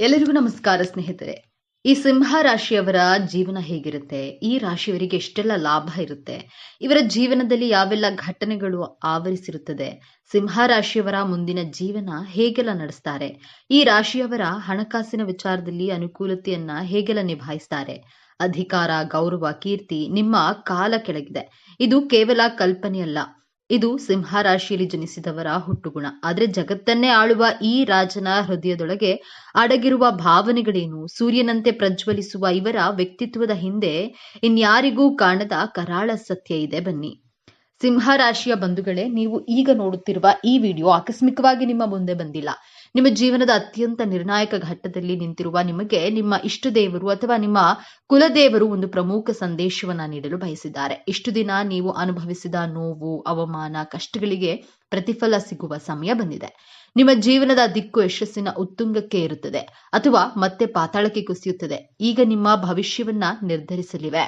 ಎಲ್ಲರಿಗೂ ನಮಸ್ಕಾರ ಸ್ನೇಹಿತರೆ. ಈ ಸಿಂಹ ರಾಶಿಯವರ ಜೀವನ ಹೇಗಿರುತ್ತೆ, ಈ ರಾಶಿಯವರಿಗೆ ಎಷ್ಟೆಲ್ಲ ಲಾಭ ಇರುತ್ತೆ, ಇವರ ಜೀವನದಲ್ಲಿ ಯಾವೆಲ್ಲ ಘಟನೆಗಳು ಆವರಿಸಿರುತ್ತದೆ, ಸಿಂಹ ರಾಶಿಯವರ ಮುಂದಿನ ಜೀವನ ಹೇಗೆಲ್ಲ ನಡೆಸ್ತಾರೆ, ಈ ರಾಶಿಯವರ ಹಣಕಾಸಿನ ವಿಚಾರದಲ್ಲಿ ಅನುಕೂಲತೆಯನ್ನ ಹೇಗೆಲ್ಲ ನಿಭಾಯಿಸ್ತಾರೆ, ಅಧಿಕಾರ ಗೌರವ ಕೀರ್ತಿ ನಿಮ್ಮ ಕಾಲ ಕೆಳಗಿದೆ. ಇದು ಕೇವಲ ಕಲ್ಪನೆಯಲ್ಲ, ಇದು ಸಿಂಹ ರಾಶಿಯಲ್ಲಿ ಜನಿಸಿದವರ ಹುಟ್ಟುಗುಣ. ಆದ್ರೆ ಜಗತ್ತನ್ನೇ ಆಳುವ ಈ ರಾಜನ ಹೃದಯದೊಳಗೆ ಅಡಗಿರುವ ಭಾವನೆಗಳೇನು, ಸೂರ್ಯನಂತೆ ಪ್ರಜ್ವಲಿಸುವ ಇವರ ವ್ಯಕ್ತಿತ್ವದ ಹಿಂದೆ ಇನ್ಯಾರಿಗೂ ಕಾಣದ ಕರಾಳ ಸತ್ಯ ಇದೆ. ಬನ್ನಿ. ಸಿಂಹ ರಾಶಿಯ ಬಂಧುಗಳೇ, ನೀವು ಈಗ ನೋಡುತ್ತಿರುವ ಈ ವಿಡಿಯೋ ಆಕಸ್ಮಿಕವಾಗಿ ನಿಮ್ಮ ಮುಂದೆ ಬಂದಿಲ್ಲ. ನಿಮ್ಮ ಜೀವನದ ಅತ್ಯಂತ ನಿರ್ಣಾಯಕ ಘಟ್ಟದಲ್ಲಿ ನಿಂತಿರುವ ನಿಮಗೆ ನಿಮ್ಮ ಇಷ್ಟ ದೇವರು ಅಥವಾ ನಿಮ್ಮ ಕುಲದೇವರು ಒಂದು ಪ್ರಮುಖ ಸಂದೇಶವನ್ನ ನೀಡಲು ಬಯಸಿದ್ದಾರೆ. ಇಷ್ಟು ದಿನ ನೀವು ಅನುಭವಿಸಿದ ನೋವು, ಅವಮಾನ, ಕಷ್ಟಗಳಿಗೆ ಪ್ರತಿಫಲ ಸಿಗುವ ಸಮಯ ಬಂದಿದೆ. ನಿಮ್ಮ ಜೀವನದ ದಿಕ್ಕು ಯಶಸ್ಸಿನ ಉತ್ತುಂಗಕ್ಕೆ ಇರುತ್ತದೆ ಅಥವಾ ಮತ್ತೆ ಪಾತಾಳಕ್ಕೆ ಕುಸಿಯುತ್ತದೆ. ಈಗ ನಿಮ್ಮ ಭವಿಷ್ಯವನ್ನ ನಿರ್ಧರಿಸಲಿವೆ.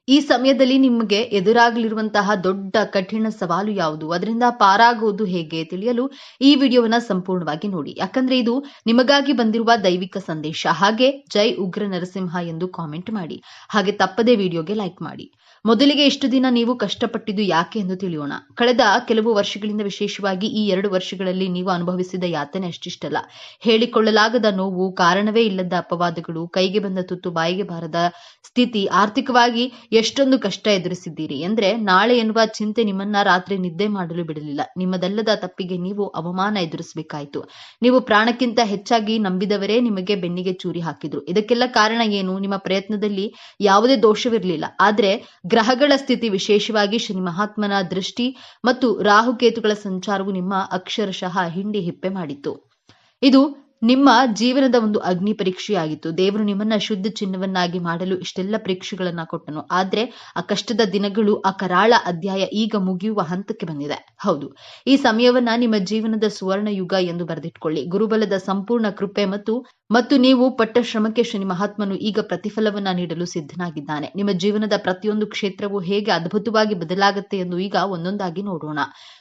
ಈ ಸಮಯದಲ್ಲಿ ನಿಮಗೆ ಎದುರಾಗಲಿರುವಂತಹ ದೊಡ್ಡ ಕಠಿಣ ಸವಾಲು ಯಾವುದು, ಅದರಿಂದ ಪಾರಾಗುವುದು ಹೇಗೆ ತಿಳಿಯಲು ಈ ವಿಡಿಯೋವನ್ನ ಸಂಪೂರ್ಣವಾಗಿ ನೋಡಿ. ಯಾಕಂದ್ರೆ ಇದು ನಿಮಗಾಗಿ ಬಂದಿರುವ ದೈವಿಕ ಸಂದೇಶ. ಹಾಗೆ ಜೈ ಉಗ್ರ ನರಸಿಂಹ ಎಂದು ಕಾಮೆಂಟ್ ಮಾಡಿ. ಹಾಗೆ ತಪ್ಪದೇ ವಿಡಿಯೋಗೆ ಲೈಕ್ ಮಾಡಿ. ಮೊದಲಿಗೆ ಇಷ್ಟು ದಿನ ನೀವು ಕಷ್ಟಪಟ್ಟಿದ್ದು ಯಾಕೆ ಎಂದು ತಿಳಿಯೋಣ. ಕಳೆದ ಕೆಲವು ವರ್ಷಗಳಿಂದ, ವಿಶೇಷವಾಗಿ ಈ 2 ವರ್ಷಗಳಲ್ಲಿ ನೀವು ಅನುಭವಿಸಿದ ಯಾತನೆ ಅಷ್ಟಿಷ್ಟಲ್ಲ. ಹೇಳಿಕೊಳ್ಳಲಾಗದ ನೋವು, ಕಾರಣವೇ ಇಲ್ಲದ ಅಪವಾದಗಳು, ಕೈಗೆ ಬಂದ ತುತ್ತು ಬಾಯಿಗೆ ಬಾರದ ಸ್ಥಿತಿ, ಆರ್ಥಿಕವಾಗಿ ಎಷ್ಟೊಂದು ಕಷ್ಟ ಎದುರಿಸಿದ್ದೀರಿ ಅಂದ್ರೆ ನಾಳೆ ಎನ್ನುವ ಚಿಂತೆ ನಿಮ್ಮನ್ನ ರಾತ್ರಿ ನಿದ್ದೆ ಮಾಡಲು ಬಿಡಲಿಲ್ಲ. ನಿಮ್ಮದಲ್ಲದ ತಪ್ಪಿಗೆ ನೀವು ಅವಮಾನ ಎದುರಿಸಬೇಕಾಯಿತು. ನೀವು ಪ್ರಾಣಕ್ಕಿಂತ ಹೆಚ್ಚಾಗಿ ನಂಬಿದವರೇ ನಿಮಗೆ ಬೆನ್ನಿಗೆ ಚೂರಿ ಹಾಕಿದ್ರು. ಇದಕ್ಕೆಲ್ಲ ಕಾರಣ ಏನು? ನಿಮ್ಮ ಪ್ರಯತ್ನದಲ್ಲಿ ಯಾವುದೇ ದೋಷವಿರಲಿಲ್ಲ. ಆದ್ರೆ ಗ್ರಹಗಳ ಸ್ಥಿತಿ, ವಿಶೇಷವಾಗಿ ಶನಿ ಮಹಾತ್ಮನ ದೃಷ್ಟಿ ಮತ್ತು ರಾಹುಕೇತುಗಳ ಸಂಚಾರವು ನಿಮ್ಮ ಅಕ್ಷರಶಃ ಹಿಂಡಿ ಹಿಪ್ಪೆ ಮಾಡಿತ್ತು. ಇದು ನಿಮ್ಮ ಜೀವನದ ಒಂದು ಅಗ್ನಿ ಪರೀಕ್ಷೆಯಾಗಿತ್ತು. ದೇವರು ನಿಮ್ಮನ್ನ ಶುದ್ಧ ಚಿನ್ನವನ್ನಾಗಿ ಮಾಡಲು ಇಷ್ಟೆಲ್ಲ ಪರೀಕ್ಷೆಗಳನ್ನ ಕೊಟ್ಟನು. ಆದ್ರೆ ಆ ಕಷ್ಟದ ದಿನಗಳು, ಆ ಕರಾಳ ಅಧ್ಯಾಯ ಈಗ ಮುಗಿಯುವ ಹಂತಕ್ಕೆ ಬಂದಿದೆ. ಹೌದು, ಈ ಸಮಯವನ್ನ ನಿಮ್ಮ ಜೀವನದ ಸುವರ್ಣ ಯುಗ ಎಂದು ಬರೆದಿಟ್ಕೊಳ್ಳಿ. ಗುರುಬಲದ ಸಂಪೂರ್ಣ ಕೃಪೆ ಮತ್ತು ನೀವು ಪಟ್ಟ ಶ್ರಮಕ್ಕೆ ಶನಿ ಮಹಾತ್ಮನು ಈಗ ಪ್ರತಿಫಲವನ್ನ ನೀಡಲು ಸಿದ್ಧನಾಗಿದ್ದಾನೆ. ನಿಮ್ಮ ಜೀವನದ ಪ್ರತಿಯೊಂದು ಕ್ಷೇತ್ರವು ಹೇಗೆ ಅದ್ಭುತವಾಗಿ ಬದಲಾಗುತ್ತೆ ಎಂದು ಈಗ ಒಂದೊಂದಾಗಿ ನೋಡೋಣ.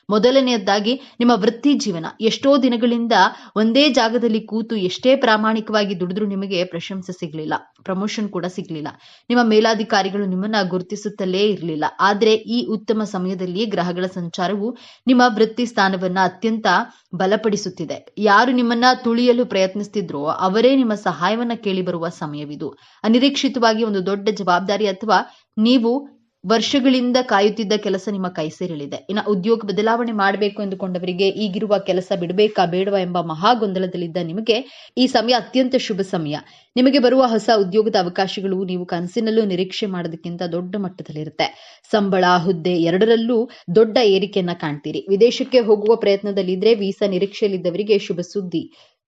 ಮೊದಲನೆಯದಾಗಿ ನಿಮ್ಮ ವೃತ್ತಿ ಜೀವನ. ಎಷ್ಟೋ ದಿನಗಳಿಂದ ಒಂದೇ ಜಾಗದಲ್ಲಿ ಕೂತು ಎಷ್ಟೇ ಪ್ರಾಮಾಣಿಕವಾಗಿ ದುಡಿದ್ರೂ ನಿಮಗೆ ಪ್ರಶಂಸೆ ಸಿಗ್ಲಿಲ್ಲ, ಪ್ರಮೋಷನ್ ಕೂಡ ಸಿಗ್ಲಿಲ್ಲ. ನಿಮ್ಮ ಮೇಲಾಧಿಕಾರಿಗಳು ನಿಮ್ಮನ್ನ ಗುರುತಿಸುತ್ತಲೇ ಇರಲಿಲ್ಲ. ಆದ್ರೆ ಈ ಉತ್ತಮ ಸಮಯದಲ್ಲಿ ಗ್ರಹಗಳ ಸಂಚಾರವು ನಿಮ್ಮ ವೃತ್ತಿ ಸ್ಥಾನವನ್ನ ಅತ್ಯಂತ ಬಲಪಡಿಸುತ್ತಿದೆ. ಯಾರು ನಿಮ್ಮನ್ನ ತುಳಿಯಲು ಪ್ರಯತ್ನಿಸ್ತಿದ್ರೋ ಅವರೇ ನಿಮ್ಮ ಸಹಾಯವನ್ನ ಕೇಳಿ ಬರುವ ಸಮಯವಿದು. ಅನಿರೀಕ್ಷಿತವಾಗಿ ಒಂದು ದೊಡ್ಡ ಜವಾಬ್ದಾರಿ ಅಥವಾ ನೀವು ವರ್ಷಗಳಿಂದ ಕಾಯುತ್ತಿದ್ದ ಕೆಲಸ ನಿಮ್ಮ ಕೈ ಸೇರಲಿದೆ. ಇನ್ನು ಉದ್ಯೋಗ ಬದಲಾವಣೆ ಮಾಡಬೇಕು ಎಂದುಕೊಂಡವರಿಗೆ, ಈಗಿರುವ ಕೆಲಸ ಬಿಡಬೇಕಾ ಬೇಡವಾ ಎಂಬ ಮಹಾ ಗೊಂದಲದಲ್ಲಿದ್ದ ನಿಮಗೆ ಈ ಸಮಯ ಅತ್ಯಂತ ಶುಭ ಸಮಯ. ನಿಮಗೆ ಬರುವ ಹೊಸ ಉದ್ಯೋಗದ ಅವಕಾಶಗಳು ನೀವು ಕನಸಿನಲ್ಲೂ ನಿರೀಕ್ಷೆ ಮಾಡೋದಕ್ಕಿಂತ ದೊಡ್ಡ ಮಟ್ಟದಲ್ಲಿರುತ್ತೆ. ಸಂಬಳ, ಹುದ್ದೆ ಎರಡರಲ್ಲೂ ದೊಡ್ಡ ಏರಿಕೆಯನ್ನ ಕಾಣ್ತೀರಿ. ವಿದೇಶಕ್ಕೆ ಹೋಗುವ ಪ್ರಯತ್ನದಲ್ಲಿದ್ರೆ, ವೀಸಾ ನಿರೀಕ್ಷೆಯಲ್ಲಿದ್ದವರಿಗೆ ಶುಭ ಸುದ್ದಿ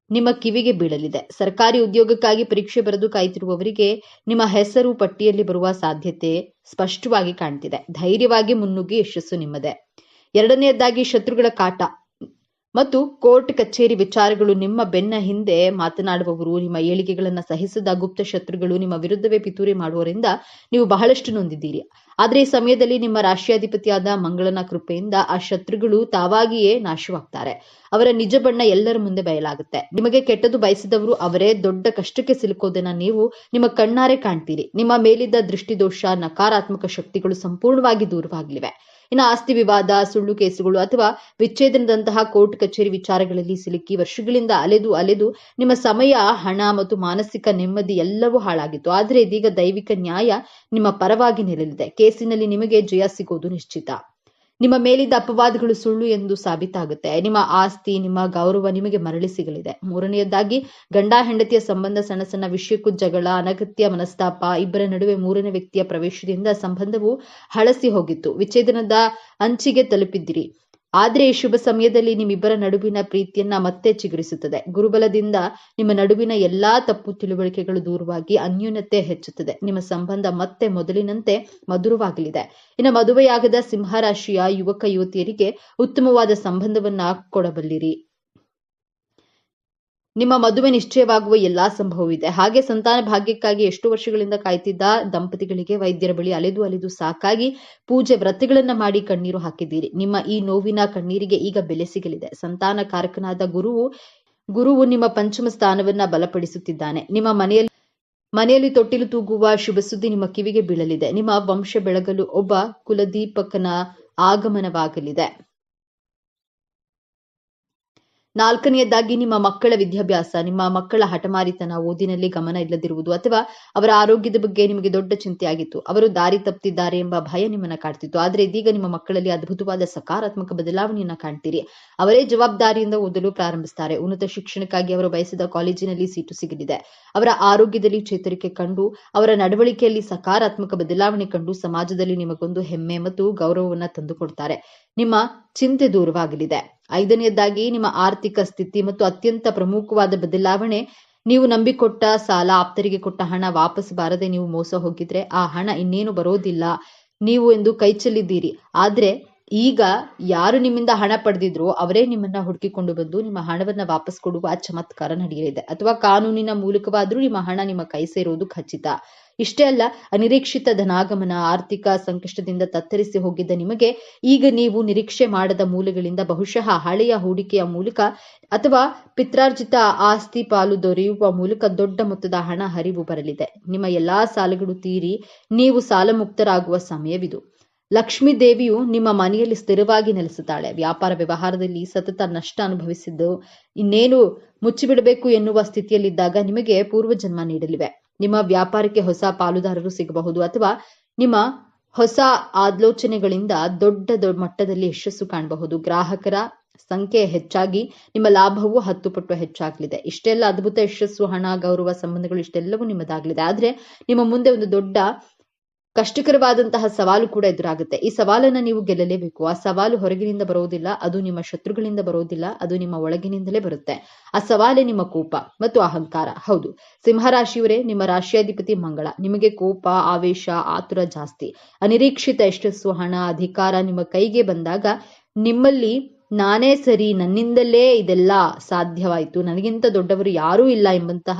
ನಿಮ್ಮ ಕಿವಿಗೆ ಬೀಳಲಿದೆ. ಸರ್ಕಾರಿ ಉದ್ಯೋಗಕ್ಕಾಗಿ ಪರೀಕ್ಷೆ ಬರೆದು ಕಾಯ್ತಿರುವವರಿಗೆ ನಿಮ್ಮ ಹೆಸರು ಪಟ್ಟಿಯಲ್ಲಿ ಬರುವ ಸಾಧ್ಯತೆ ಸ್ಪಷ್ಟವಾಗಿ ಕಾಣ್ತಿದೆ. ಧೈರ್ಯವಾಗಿ ಮುನ್ನುಗ್ಗಿ ಯಶಸ್ಸು ನಿಮ್ಮದೇ. ಎರಡನೆಯದಾಗಿ ಶತ್ರುಗಳ ಕಾಟ ಮತ್ತು ಕೋರ್ಟ್ ಕಚೇರಿ ವಿಚಾರಗಳು. ನಿಮ್ಮ ಬೆನ್ನ ಹಿಂದೆ ಮಾತನಾಡುವವರು, ನಿಮ್ಮ ಏಳಿಗೆಗಳನ್ನ ಸಹಿಸದ ಗುಪ್ತ ಶತ್ರುಗಳು, ನಿಮ್ಮ ವಿರುದ್ಧವೇ ಪಿತೂರಿ ಮಾಡುವವರಿಂದ ನೀವು ಬಹಳಷ್ಟು ನೊಂದಿದ್ದೀರಿ. ಆದ್ರೆ ಈ ಸಮಯದಲ್ಲಿ ನಿಮ್ಮ ರಾಶಿಯಾಧಿಪತಿಯಾದ ಮಂಗಳನ ಕೃಪೆಯಿಂದ ಆ ಶತ್ರುಗಳು ತಾವಾಗಿಯೇ ನಾಶವಾಗ್ತಾರೆ. ಅವರ ನಿಜ ಬಣ್ಣ ಎಲ್ಲರ ಮುಂದೆ ಬಯಲಾಗುತ್ತೆ. ನಿಮಗೆ ಕೆಟ್ಟದ್ದು ಬಯಸಿದವರು ಅವರೇ ದೊಡ್ಡ ಕಷ್ಟಕ್ಕೆ ಸಿಲುಕೋದನ್ನ ನೀವು ನಿಮ್ಮ ಕಣ್ಣಾರೆ ಕಾಣ್ತೀರಿ. ನಿಮ್ಮ ಮೇಲಿದ್ದ ದೃಷ್ಟಿದೋಷ, ನಕಾರಾತ್ಮಕ ಶಕ್ತಿಗಳು ಸಂಪೂರ್ಣವಾಗಿ ದೂರವಾಗಲಿವೆ. ಇನ್ನು ಆಸ್ತಿ ವಿವಾದ, ಸುಳ್ಳು ಕೇಸುಗಳು ಅಥವಾ ವಿಚ್ಛೇದನದಂತಹ ಕೋರ್ಟ್ ಕಚೇರಿ ವಿಚಾರಗಳಲ್ಲಿ ಸಿಲುಕಿ ವರ್ಷಗಳಿಂದ ಅಲೆದು ನಿಮ್ಮ ಸಮಯ, ಹಣ ಮತ್ತು ಮಾನಸಿಕ ನೆಮ್ಮದಿ ಎಲ್ಲವೂ ಹಾಳಾಗಿತ್ತು. ಆದ್ರೆ ಇದೀಗ ದೈವಿಕ ನ್ಯಾಯ ನಿಮ್ಮ ಪರವಾಗಿ ನಿಲ್ಲಲಿದೆ. ಕೇಸಿನಲ್ಲಿ ನಿಮಗೆ ಜಯ ಸಿಗೋದು ನಿಶ್ಚಿತ. ನಿಮ್ಮ ಮೇಲಿದ್ದ ಅಪವಾದಗಳು ಸುಳ್ಳು ಎಂದು ಸಾಬೀತಾಗುತ್ತೆ. ನಿಮ್ಮ ಆಸ್ತಿ, ನಿಮ್ಮ ಗೌರವ ನಿಮಗೆ ಮರಳಿ ಸಿಗಲಿದೆ. ಮೂರನೆಯದಾಗಿ ಗಂಡ ಹೆಂಡತಿಯ ಸಂಬಂಧ, ಸಣ್ಣ ಸಣ್ಣ ವಿಷಯಕ್ಕೂ ಜಗಳ, ಅನಗತ್ಯ ಮನಸ್ತಾಪ, ಇಬ್ಬರ ನಡುವೆ ಮೂರನೇ ವ್ಯಕ್ತಿಯ ಪ್ರವೇಶದಿಂದ ಸಂಬಂಧವು ಹಳಸಿ ಹೋಗಿತ್ತು. ವಿಚ್ಛೇದನದ ಅಂಚಿಗೆ ತಲುಪಿದ್ದೀರಿ. ಆದ್ರೆ ಈ ಶುಭ ಸಮಯದಲ್ಲಿ ನಿಮ್ಮಿಬ್ಬರ ನಡುವಿನ ಪ್ರೀತಿಯನ್ನ ಮತ್ತೆ ಚಿಗುರಿಸುತ್ತದೆ. ಗುರುಬಲದಿಂದ ನಿಮ್ಮ ನಡುವಿನ ಎಲ್ಲಾ ತಪ್ಪು ತಿಳುವಳಿಕೆಗಳು ದೂರವಾಗಿ ಅನ್ಯೂನ್ಯತೆ ಹೆಚ್ಚುತ್ತದೆ. ನಿಮ್ಮ ಸಂಬಂಧ ಮತ್ತೆ ಮೊದಲಿನಂತೆ ಮಧುರವಾಗಲಿದೆ. ಇನ್ನು ಮದುವೆಯಾಗದ ಸಿಂಹರಾಶಿಯ ಯುವಕ ಯುವತಿಯರಿಗೆ ಉತ್ತಮವಾದ ಸಂಬಂಧವನ್ನ ಕೊಡಬಲ್ಲಿರಿ. ನಿಮ್ಮ ಮದುವೆ ನಿಶ್ಚಯವಾಗುವ ಎಲ್ಲಾ ಸಂಭವವಿದೆ. ಹಾಗೆ ಸಂತಾನ ಭಾಗ್ಯಕ್ಕಾಗಿ ಎಷ್ಟು ವರ್ಷಗಳಿಂದ ಕಾಯ್ತಿದ್ದ ದಂಪತಿಗಳಿಗೆ ವೈದ್ಯರ ಬಳಿ ಅಲೆದು ಸಾಕಾಗಿ ಪೂಜೆ ವ್ರತಗಳನ್ನ ಮಾಡಿ ಕಣ್ಣೀರು ಹಾಕಿದ್ದೀರಿ. ನಿಮ್ಮ ಈ ನೋವಿನ ಕಣ್ಣೀರಿಗೆ ಈಗ ಬೆಲೆ ಸಿಗಲಿದೆ. ಸಂತಾನ ಕಾರಕನಾದ ಗುರುವು ಗುರುವು ನಿಮ್ಮ ಪಂಚಮ ಸ್ಥಾನವನ್ನ ಬಲಪಡಿಸುತ್ತಿದ್ದಾನೆ. ನಿಮ್ಮ ಮನೆಯಲ್ಲಿ ತೊಟ್ಟಿಲು ತೂಗುವ ಶುಭ ಸುದ್ದಿ ನಿಮ್ಮ ಕಿವಿಗೆ ಬೀಳಲಿದೆ. ನಿಮ್ಮ ವಂಶ ಬೆಳಗಲು ಒಬ್ಬ ಕುಲದೀಪಕನ ಆಗಮನವಾಗಲಿದೆ. ನಾಲ್ಕನೆಯದಾಗಿ ನಿಮ್ಮ ಮಕ್ಕಳ ವಿದ್ಯಾಭ್ಯಾಸ, ನಿಮ್ಮ ಮಕ್ಕಳ ಹಠಮಾರಿತನ, ಓದಿನಲ್ಲಿ ಗಮನ ಇಲ್ಲದಿರುವುದು ಅಥವಾ ಅವರ ಆರೋಗ್ಯದ ಬಗ್ಗೆ ನಿಮಗೆ ದೊಡ್ಡ ಚಿಂತೆಯಾಗಿತ್ತು. ಅವರು ದಾರಿ ತಪ್ಪಿದ್ದಾರೆ ಎಂಬ ಭಯ ನಿಮ್ಮನ್ನ ಕಾಡ್ತಿತ್ತು. ಆದರೆ ಇದೀಗ ನಿಮ್ಮ ಮಕ್ಕಳಲ್ಲಿ ಅದ್ಭುತವಾದ ಸಕಾರಾತ್ಮಕ ಬದಲಾವಣೆಯನ್ನ ಕಾಣ್ತೀರಿ. ಅವರೇ ಜವಾಬ್ದಾರಿಯಿಂದ ಓದಲು ಪ್ರಾರಂಭಿಸ್ತಾರೆ. ಉನ್ನತ ಶಿಕ್ಷಣಕ್ಕಾಗಿ ಅವರು ಬಯಸಿದ ಕಾಲೇಜಿನಲ್ಲಿ ಸೀಟು ಸಿಗಲಿದೆ. ಅವರ ಆರೋಗ್ಯದಲ್ಲಿ ಚೇತರಿಕೆ ಕಂಡು, ಅವರ ನಡವಳಿಕೆಯಲ್ಲಿ ಸಕಾರಾತ್ಮಕ ಬದಲಾವಣೆ ಕಂಡು ಸಮಾಜದಲ್ಲಿ ನಿಮಗೊಂದು ಹೆಮ್ಮೆ ಮತ್ತು ಗೌರವವನ್ನ ತಂದುಕೊಡ್ತಾರೆ. ನಿಮ್ಮ ಚಿಂತೆ ದೂರವಾಗಲಿದೆ. ಐದನೆಯದಾಗಿ ನಿಮ್ಮ ಆರ್ಥಿಕ ಸ್ಥಿತಿ ಮತ್ತು ಅತ್ಯಂತ ಪ್ರಮುಖವಾದ ಬದಲಾವಣೆ, ನೀವು ನಂಬಿಕೊಟ್ಟ ಸಾಲ, ಆಪ್ತರಿಗೆ ಕೊಟ್ಟ ಹಣ ವಾಪಸ್ ಬಾರದೆ ನೀವು ಮೋಸ ಹೋಗಿದ್ರೆ ಆ ಹಣ ಇನ್ನೇನು ಬರೋದಿಲ್ಲ ನೀವು ಎಂದು ಕೈ ಚೆಲ್ಲಿದ್ದೀರಿ. ಆದ್ರೆ ಈಗ ಯಾರು ನಿಮ್ಮಿಂದ ಹಣ ಪಡೆದಿದ್ರೋ ಅವರೇ ನಿಮ್ಮನ್ನ ಹುಡುಕಿಕೊಂಡು ಬಂದು ನಿಮ್ಮ ಹಣವನ್ನ ವಾಪಸ್ ಕೊಡುವ ಚಮತ್ಕಾರ ನಡೆಯಲಿದೆ. ಅಥವಾ ಕಾನೂನಿನ ಮೂಲಕವಾದ್ರೂ ನಿಮ್ಮ ಹಣ ನಿಮ್ಮ ಕೈ ಸೇರುವುದು ಖಚಿತ. ಇಷ್ಟೇ ಅಲ್ಲ, ಅನಿರೀಕ್ಷಿತ ಧನಾಗಮನ, ಆರ್ಥಿಕ ಸಂಕಷ್ಟದಿಂದ ತತ್ತರಿಸಿ ಹೋಗಿದ್ದ ನಿಮಗೆ ಈಗ ನೀವು ನಿರೀಕ್ಷೆ ಮಾಡದ ಮೂಲಗಳಿಂದ ಬಹುಶಃ ಹಳೆಯ ಹೂಡಿಕೆಯ ಮೂಲಕ ಅಥವಾ ಪಿತ್ರಾರ್ಜಿತ ಆಸ್ತಿ ಪಾಲು ದೊರೆಯುವ ಮೂಲಕ ದೊಡ್ಡ ಮೊತ್ತದ ಹಣ ಹರಿವು ಬರಲಿದೆ. ನಿಮ್ಮ ಎಲ್ಲಾ ಸಾಲಗಳು ತೀರಿ ನೀವು ಸಾಲ ಮುಕ್ತರಾಗುವ ಸಮಯವಿದು. ಲಕ್ಷ್ಮೀ ದೇವಿಯು ನಿಮ್ಮ ಮನೆಯಲ್ಲಿ ಸ್ಥಿರವಾಗಿ ನೆಲೆಸುತ್ತಾಳೆ. ವ್ಯಾಪಾರ ವ್ಯವಹಾರದಲ್ಲಿ ಸತತ ನಷ್ಟ ಅನುಭವಿಸಿದ್ದು ಇನ್ನೇನು ಮುಚ್ಚಿಬಿಡಬೇಕು ಎನ್ನುವ ಸ್ಥಿತಿಯಲ್ಲಿದ್ದಾಗ ನಿಮಗೆ ಪೂರ್ವಜನ್ಮ ನೀಡಲಿವೆ. ನಿಮ್ಮ ವ್ಯಾಪಾರಕ್ಕೆ ಹೊಸ ಪಾಲುದಾರರು ಸಿಗಬಹುದು ಅಥವಾ ನಿಮ್ಮ ಹೊಸ ಆಲೋಚನೆಗಳಿಂದ ದೊಡ್ಡ ಮಟ್ಟದಲ್ಲಿ ಯಶಸ್ಸು ಕಾಣಬಹುದು. ಗ್ರಾಹಕರ ಸಂಖ್ಯೆ ಹೆಚ್ಚಾಗಿ ನಿಮ್ಮ ಲಾಭವು 10 ಪಟ್ಟು ಹೆಚ್ಚಾಗಲಿದೆ. ಇಷ್ಟೆಲ್ಲ ಅದ್ಭುತ ಯಶಸ್ಸು, ಹಣ, ಗೌರವ, ಸಂಬಂಧಗಳು ಇಷ್ಟೆಲ್ಲವೂ ನಿಮ್ಮದಾಗಲಿದೆ. ಆದ್ರೆ ನಿಮ್ಮ ಮುಂದೆ ಒಂದು ದೊಡ್ಡ ಕಷ್ಟಕರವಾದಂತಹ ಸವಾಲು ಕೂಡ ಎದುರಾಗುತ್ತೆ. ಈ ಸವಾಲನ್ನ ನೀವು ಗೆಲ್ಲಲೇಬೇಕು. ಆ ಸವಾಲು ಹೊರಗಿನಿಂದ ಬರೋದಿಲ್ಲ, ಅದು ನಿಮ್ಮ ಶತ್ರುಗಳಿಂದ ಬರೋದಿಲ್ಲ, ಅದು ನಿಮ್ಮ ಒಳಗಿನಿಂದಲೇ ಬರುತ್ತೆ. ಆ ಸವಾಲೇ ನಿಮ್ಮ ಕೋಪ ಮತ್ತು ಅಹಂಕಾರ. ಹೌದು, ಸಿಂಹರಾಶಿಯವರೇ, ನಿಮ್ಮ ರಾಶಿಯಾಧಿಪತಿ ಮಂಗಳ. ನಿಮಗೆ ಕೋಪ, ಆವೇಶ, ಆತುರ ಜಾಸ್ತಿ. ಅನಿರೀಕ್ಷಿತ ಯಶಸ್ಸು, ಹಣ, ಅಧಿಕಾರ ನಿಮ್ಮ ಕೈಗೆ ಬಂದಾಗ ನಿಮ್ಮಲ್ಲಿ ನಾನೇ ಸರಿ, ನನ್ನಿಂದಲೇ ಇದೆಲ್ಲ ಸಾಧ್ಯವಾಯಿತು, ನನಗಿಂತ ದೊಡ್ಡವರು ಯಾರೂ ಇಲ್ಲ ಎಂಬಂತಹ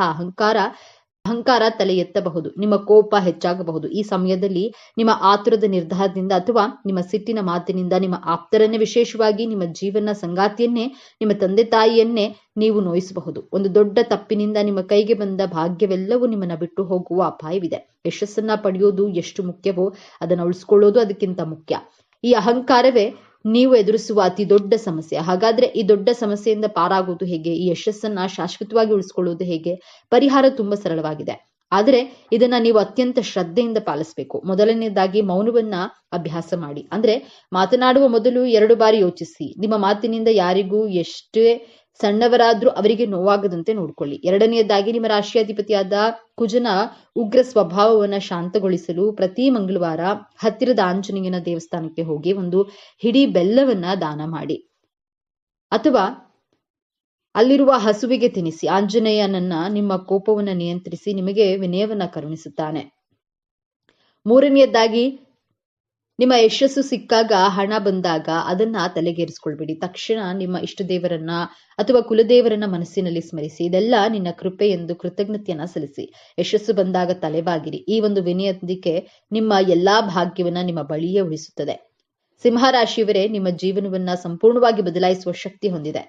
ಅಹಂಕಾರ ತಲೆ ಎತ್ತಬಹುದು. ನಿಮ್ಮ ಕೋಪ ಹೆಚ್ಚಾಗಬಹುದು. ಈ ಸಮಯದಲ್ಲಿ ನಿಮ್ಮ ಆತುರದ ನಿರ್ಧಾರದಿಂದ ಅಥವಾ ನಿಮ್ಮ ಸಿಟ್ಟಿನ ಮಾತಿನಿಂದ ನಿಮ್ಮ ಆಪ್ತರನ್ನೇ, ವಿಶೇಷವಾಗಿ ನಿಮ್ಮ ಜೀವನ ಸಂಗಾತಿಯನ್ನೇ, ನಿಮ್ಮ ತಂದೆ ತಾಯಿಯನ್ನೇ ನೀವು ನೋಯಿಸಬಹುದು. ಒಂದು ದೊಡ್ಡ ತಪ್ಪಿನಿಂದ ನಿಮ್ಮ ಕೈಗೆ ಬಂದ ಭಾಗ್ಯವೆಲ್ಲವೂ ನಿಮ್ಮನ್ನ ಬಿಟ್ಟು ಹೋಗುವ ಅಪಾಯವಿದೆ. ಯಶಸ್ಸನ್ನ ಪಡೆಯೋದು ಎಷ್ಟು ಮುಖ್ಯವೋ ಅದನ್ನು ಉಳಿಸ್ಕೊಳ್ಳೋದು ಅದಕ್ಕಿಂತ ಮುಖ್ಯ. ಈ ಅಹಂಕಾರವೇ ನೀವು ಎದುರಿಸುವ ಅತಿ ದೊಡ್ಡ ಸಮಸ್ಯೆ. ಹಾಗಾದ್ರೆ ಈ ದೊಡ್ಡ ಸಮಸ್ಯೆಯಿಂದ ಪಾರಾಗೋದು ಹೇಗೆ? ಈ ಯಶಸ್ಸನ್ನ ಶಾಶ್ವತವಾಗಿ ಉಳಿಸ್ಕೊಳ್ಳೋದು ಹೇಗೆ? ಪರಿಹಾರ ತುಂಬಾ ಸರಳವಾಗಿದೆ, ಆದರೆ ಇದನ್ನ ನೀವು ಅತ್ಯಂತ ಶ್ರದ್ಧೆಯಿಂದ ಪಾಲಿಸಬೇಕು. ಮೊದಲನೇದಾಗಿ ಮೌನವನ್ನ ಅಭ್ಯಾಸ ಮಾಡಿ. ಅಂದ್ರೆ ಮಾತನಾಡುವ ಮೊದಲು 2 ಬಾರಿ ಯೋಚಿಸಿ. ನಿಮ್ಮ ಮಾತಿನಿಂದ ಯಾರಿಗೂ ಎಷ್ಟೇ ಸಣ್ಣವರಾದ್ರೂ ಅವರಿಗೆ ನೋವಾಗದಂತೆ ನೋಡ್ಕೊಳ್ಳಿ. ಎರಡನೆಯದಾಗಿ ನಿಮ್ಮ ರಾಶಿಯಾಧಿಪತಿಯಾದ ಕುಜನ ಉಗ್ರ ಸ್ವಭಾವವನ್ನ ಶಾಂತಗೊಳಿಸಲು ಪ್ರತಿ ಮಂಗಳವಾರ ಹತ್ತಿರದ ಆಂಜನೇಯನ ದೇವಸ್ಥಾನಕ್ಕೆ ಹೋಗಿ ಒಂದು ಹಿಡಿ ಬೆಲ್ಲವನ್ನ ದಾನ ಮಾಡಿ ಅಥವಾ ಅಲ್ಲಿರುವ ಹಸುವಿಗೆ ತಿನ್ನಿಸಿ. ಆಂಜನೇಯನನ್ನ ನಿಮ್ಮ ಕೋಪವನ್ನ ನಿಯಂತ್ರಿಸಿ ನಿಮಗೆ ವಿನಯವನ್ನ ಕರುಣಿಸುತ್ತಾನೆ. ಮೂರನೆಯದಾಗಿ ನಿಮ್ಮ ಯಶಸ್ಸು ಸಿಕ್ಕಾಗ, ಹಣ ಬಂದಾಗ ಅದನ್ನ ತಲೆಗೇರಿಸ್ಕೊಳ್ಬೇಡಿ. ತಕ್ಷಣ ನಿಮ್ಮ ಇಷ್ಟ ದೇವರನ್ನ ಅಥವಾ ಕುಲದೇವರನ್ನ ಮನಸ್ಸಿನಲ್ಲಿ ಸ್ಮರಿಸಿ. ಇದೆಲ್ಲ ನಿನ್ನ ಕೃಪೆ ಎಂದು ಕೃತಜ್ಞತೆಯನ್ನ ಸಲ್ಲಿಸಿ. ಯಶಸ್ಸು ಬಂದಾಗ ತಲೆಬಾಗಿರಿ. ಈ ಒಂದು ವಿನಯದೊಂದಿಗೆ ನಿಮ್ಮ ಎಲ್ಲಾ ಭಾಗ್ಯವನ್ನ ನಿಮ್ಮ ಬಳಿಯೇ ಉಳಿಸುತ್ತದೆ. ಸಿಂಹರಾಶಿಯವರೇ, ನಿಮ್ಮ ಜೀವನವನ್ನ ಸಂಪೂರ್ಣವಾಗಿ ಬದಲಾಯಿಸುವ ಶಕ್ತಿ ಹೊಂದಿದೆ.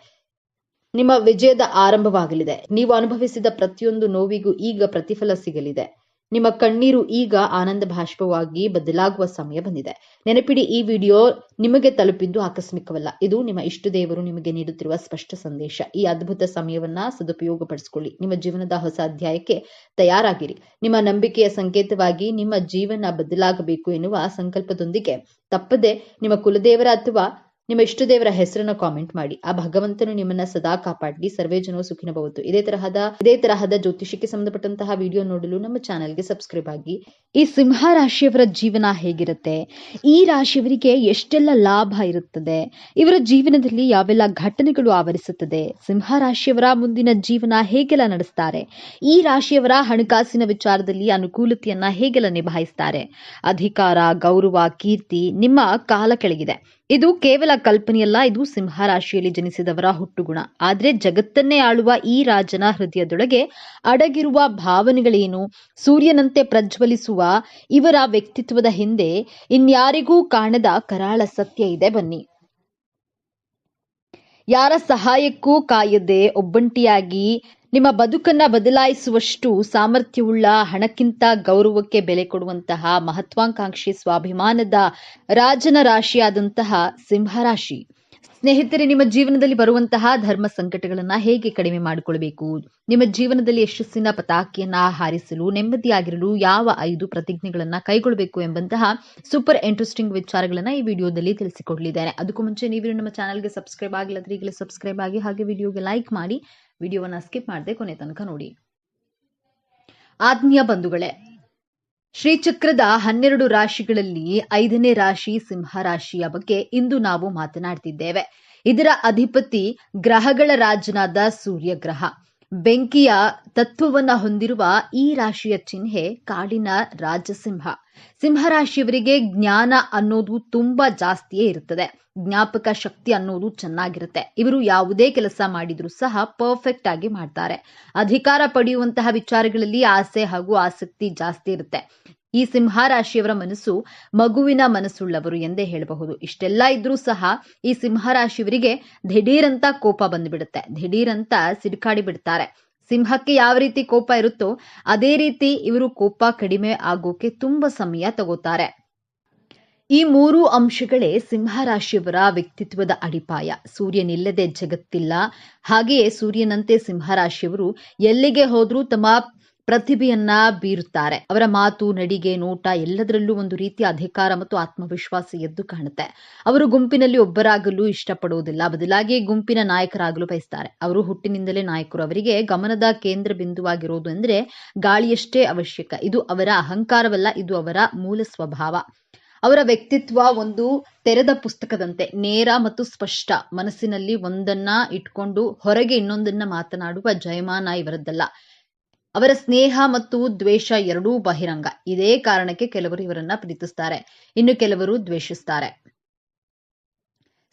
ನಿಮ್ಮ ವಿಜಯದ ಆರಂಭವಾಗಲಿದೆ. ನೀವು ಅನುಭವಿಸಿದ ಪ್ರತಿಯೊಂದು ನೋವಿಗೂ ಈಗ ಪ್ರತಿಫಲ ಸಿಗಲಿದೆ. ನಿಮ್ಮ ಕಣ್ಣೀರು ಈಗ ಆನಂದ ಭಾಷ್ಪವಾಗಿ ಬದಲಾಗುವ ಸಮಯ ಬಂದಿದೆ. ನೆನಪಿಡಿ, ಈ ವಿಡಿಯೋ ನಿಮಗೆ ತಲುಪಿದ್ದು ಆಕಸ್ಮಿಕವಲ್ಲ. ಇದು ನಿಮ್ಮ ಇಷ್ಟ ದೇವರು ನಿಮಗೆ ನೀಡುತ್ತಿರುವ ಸ್ಪಷ್ಟ ಸಂದೇಶ. ಈ ಅದ್ಭುತ ಸಮಯವನ್ನ ಸದುಪಯೋಗಪಡಿಸಿಕೊಳ್ಳಿ. ನಿಮ್ಮ ಜೀವನದ ಹೊಸ ಅಧ್ಯಾಯಕ್ಕೆ ತಯಾರಾಗಿರಿ. ನಿಮ್ಮ ನಂಬಿಕೆಯ ಸಂಕೇತವಾಗಿ ನಿಮ್ಮ ಜೀವನ ಬದಲಾಗಬೇಕು ಎನ್ನುವ ಸಂಕಲ್ಪದೊಂದಿಗೆ ತಪ್ಪದೆ ನಿಮ್ಮ ಕುಲದೇವರ ಅಥವಾ ನಿಮ್ಮ ಇಷ್ಟ ದೇವರ ಹೆಸರನ್ನ ಕಾಮೆಂಟ್ ಮಾಡಿ. ಆ ಭಗವಂತನು ನಿಮ್ಮನ್ನ ಸದಾ ಕಾಪಾಡಲಿ. ಸರ್ವೇ ಜನೋ ಸುಖಿನೋ ಭವಂತು. ಇದೇ ತರಹದ ಜ್ಯೋತಿಷಕ್ಕೆ ಸಂಬಂಧಪಟ್ಟಂತಹ ವಿಡಿಯೋ ನೋಡಲು ನಮ್ಮ ಚಾನೆಲ್ಗೆ ಸಬ್ಸ್ಕ್ರೈಬ್ ಆಗಿ. ಈ ಸಿಂಹ ರಾಶಿಯವರ ಜೀವನ ಹೇಗಿರುತ್ತೆ? ಈ ರಾಶಿಯವರಿಗೆ ಎಷ್ಟೆಲ್ಲ ಲಾಭ ಇರುತ್ತದೆ? ಇವರ ಜೀವನದಲ್ಲಿ ಯಾವೆಲ್ಲ ಘಟನೆಗಳು ಆವರಿಸುತ್ತದೆ? ಸಿಂಹ ರಾಶಿಯವರ ಮುಂದಿನ ಜೀವನ ಹೇಗೆಲ್ಲ ನಡೆಸ್ತಾರೆ? ಈ ರಾಶಿಯವರ ಹಣಕಾಸಿನ ವಿಚಾರದಲ್ಲಿ ಅನುಕೂಲತೆಯನ್ನ ಹೇಗೆಲ್ಲ ನಿಭಾಯಿಸ್ತಾರೆ? ಅಧಿಕಾರ, ಗೌರವ, ಕೀರ್ತಿ ನಿಮ್ಮ ಕಾಲ ಕೆಳಗಿದೆ. ಇದು ಕೇವಲ ಕಲ್ಪನೆಯಲ್ಲ, ಇದು ಸಿಂಹ ರಾಶಿಯಲ್ಲಿ ಜನಿಸಿದವರ ಹುಟ್ಟುಗುಣ. ಆದ್ರೆ ಜಗತ್ತನ್ನೇ ಆಳುವ ಈ ರಾಜನ ಹೃದಯದೊಳಗೆ ಅಡಗಿರುವ ಭಾವನೆಗಳೇನು? ಸೂರ್ಯನಂತೆ ಪ್ರಜ್ವಲಿಸುವ ಇವರ ವ್ಯಕ್ತಿತ್ವದ ಹಿಂದೆ ಇನ್ಯಾರಿಗೂ ಕಾಣದ ಕರಾಳ ಸತ್ಯ ಇದೆ. ಬನ್ನಿ, ಯಾರ ಸಹಾಯಕ್ಕೂ ಕಾಯದೆ ಒಬ್ಬಂಟಿಯಾಗಿ ನಿಮ್ಮ ಬದುಕನ್ನ ಬದಲಾಯಿಸುವಷ್ಟು ಸಾಮರ್ಥ್ಯವುಳ್ಳ, ಹಣಕ್ಕಿಂತ ಗೌರವಕ್ಕೆ ಬೆಲೆ ಕೊಡುವಂತಹ ಮಹತ್ವಾಕಾಂಕ್ಷಿ ಸ್ವಾಭಿಮಾನದ ರಾಜನ ರಾಶಿಯಾದಂತಹ ಸಿಂಹರಾಶಿ. ಸ್ನೇಹಿತರೆ, ನಿಮ್ಮ ಜೀವನದಲ್ಲಿ ಬರುವಂತಹ ಧರ್ಮ ಸಂಕಟಗಳನ್ನ ಹೇಗೆ ಕಡಿಮೆ ಮಾಡಿಕೊಳ್ಬೇಕು, ನಿಮ್ಮ ಜೀವನದಲ್ಲಿ ಯಶಸ್ಸಿನ ಪತಾಕೆಯನ್ನ ಹಾರಿಸಲು, ನೆಮ್ಮದಿಯಾಗಿರಲು ಯಾವ 5 ಪ್ರತಿಜ್ಞೆಗಳನ್ನ ಕೈಗೊಳ್ಳಬೇಕು ಎಂಬಂತಹ ಸೂಪರ್ ಇಂಟ್ರೆಸ್ಟಿಂಗ್ ವಿಚಾರಗಳನ್ನ ಈ ವಿಡಿಯೋದಲ್ಲಿ ತಿಳಿಸಿಕೊಡಲಿದ್ದೇನೆ. ಅದಕ್ಕೂ ಮುಂಚೆ ನೀವು ನಮ್ಮ ಚಾನಲ್ಗೆ ಸಬ್ಸ್ಕ್ರೈಬ್ ಆಗಿಲ್ಲದ್ರೆ ಈಗಲೇ ಸಬ್ಸ್ಕ್ರೈಬ್ ಆಗಿ, ಹಾಗೆ ವಿಡಿಯೋಗೆ ಲೈಕ್ ಮಾಡಿ, ವಿಡಿಯೋವನ್ನ ಸ್ಕಿಪ್ ಮಾಡದೆ ಕೊನೆ ತನಕ ನೋಡಿ. ಆತ್ಮೀಯ ಬಂಧುಗಳೇ, ಶ್ರೀಚಕ್ರದ 12 ರಾಶಿಗಳಲ್ಲಿ 5ನೇ ರಾಶಿ ಸಿಂಹ ರಾಶಿಯ ಬಗ್ಗೆ ಇಂದು ನಾವು ಮಾತನಾಡ್ತಿದ್ದೇವೆ. ಇದರ ಅಧಿಪತಿ ಗ್ರಹಗಳ ರಾಜನಾದ ಸೂರ್ಯ ಗ್ರಹ. ಬೆಂಕಿಯ ತತ್ವವನ್ನ ಹೊಂದಿರುವ ಈ ರಾಶಿಯ ಚಿಹ್ನೆ ಕಾಡಿನ ರಾಜಸಿಂಹ. ಸಿಂಹರಾಶಿಯವರಿಗೆ ಜ್ಞಾನ ಅನ್ನೋದು ತುಂಬಾ ಜಾಸ್ತಿಯೇ ಇರುತ್ತದೆ. ಜ್ಞಾಪಕ ಶಕ್ತಿ ಅನ್ನೋದು ಚೆನ್ನಾಗಿರುತ್ತೆ. ಇವರು ಯಾವುದೇ ಕೆಲಸ ಮಾಡಿದ್ರೂ ಸಹ ಪರ್ಫೆಕ್ಟ್ ಆಗಿ ಮಾಡ್ತಾರೆ. ಅಧಿಕಾರ ಪಡೆಯುವಂತಹ ವಿಚಾರಗಳಲ್ಲಿ ಆಸೆ ಹಾಗೂ ಆಸಕ್ತಿ ಜಾಸ್ತಿ ಇರುತ್ತೆ. ಈ ಸಿಂಹರಾಶಿಯವರ ಮನಸ್ಸು ಮಗುವಿನ ಮನಸ್ಸುಳ್ಳವರು ಎಂದೇ ಹೇಳಬಹುದು. ಇಷ್ಟೆಲ್ಲ ಇದ್ರೂ ಸಹ ಈ ಸಿಂಹರಾಶಿಯವರಿಗೆ ದಿಢೀರಂತ ಕೋಪ ಬಂದ್ಬಿಡುತ್ತೆ. ದಿಢೀರಂತ ಸಿಡ್ಕಾಡಿ ಬಿಡ್ತಾರೆ. ಸಿಂಹಕ್ಕೆ ಯಾವ ರೀತಿ ಕೋಪ ಇರುತ್ತೋ ಅದೇ ರೀತಿ ಇವರು ಕೋಪ ಕಡಿಮೆ ಆಗೋಕೆ ತುಂಬಾ ಸಮಯ ತಗೋತಾರೆ. ಈ 3 ಅಂಶಗಳೇ ಸಿಂಹರಾಶಿಯವರ ವ್ಯಕ್ತಿತ್ವದ ಅಡಿಪಾಯ. ಸೂರ್ಯನಿಲ್ಲದೆ ಜಗತ್ತಿಲ್ಲ. ಹಾಗೆಯೇ ಸೂರ್ಯನಂತೆ ಸಿಂಹರಾಶಿಯವರು ಎಲ್ಲಿಗೆ ಹೋದ್ರೂ ತಮ್ಮ ಪ್ರತಿಭೆಯನ್ನ ಬೀರುತ್ತಾರೆ. ಅವರ ಮಾತು, ನಡಿಗೆ, ನೋಟ ಎಲ್ಲದರಲ್ಲೂ ಒಂದು ರೀತಿಯ ಅಧಿಕಾರ ಮತ್ತು ಆತ್ಮವಿಶ್ವಾಸ ಎದ್ದು ಕಾಣುತ್ತೆ. ಅವರು ಗುಂಪಿನಲ್ಲಿ ಒಬ್ಬರಾಗಲು ಇಷ್ಟಪಡುವುದಿಲ್ಲ, ಬದಲಾಗಿ ಗುಂಪಿನ ನಾಯಕರಾಗಲು ಬಯಸ್ತಾರೆ. ಅವರು ಹುಟ್ಟಿನಿಂದಲೇ ನಾಯಕರು. ಅವರಿಗೆ ಗಮನದ ಕೇಂದ್ರ ಬಿಂದುವಾಗಿರೋದು ಅಂದ್ರೆ ಗಾಳಿಯಷ್ಟೇ ಅವಶ್ಯಕ. ಇದು ಅವರ ಅಹಂಕಾರವಲ್ಲ, ಇದು ಅವರ ಮೂಲ ಸ್ವಭಾವ. ಅವರ ವ್ಯಕ್ತಿತ್ವ ಒಂದು ತೆರೆದ ಪುಸ್ತಕದಂತೆ, ನೇರ ಮತ್ತು ಸ್ಪಷ್ಟ. ಮನಸ್ಸಿನಲ್ಲಿ ಒಂದನ್ನ ಇಟ್ಕೊಂಡು ಹೊರಗೆ ಇನ್ನೊಂದನ್ನ ಮಾತನಾಡುವ ಜಯಮಾನ ಇವರದ್ದಲ್ಲ. ಅವರ ಸ್ನೇಹ ಮತ್ತು ದ್ವೇಷ ಎರಡೂ ಬಹಿರಂಗ. ಇದೇ ಕಾರಣಕ್ಕೆ ಕೆಲವರು ಇವರನ್ನ ಪ್ರೀತಿಸ್ತಾರೆ, ಇನ್ನು ಕೆಲವರು ದ್ವೇಷಿಸ್ತಾರೆ.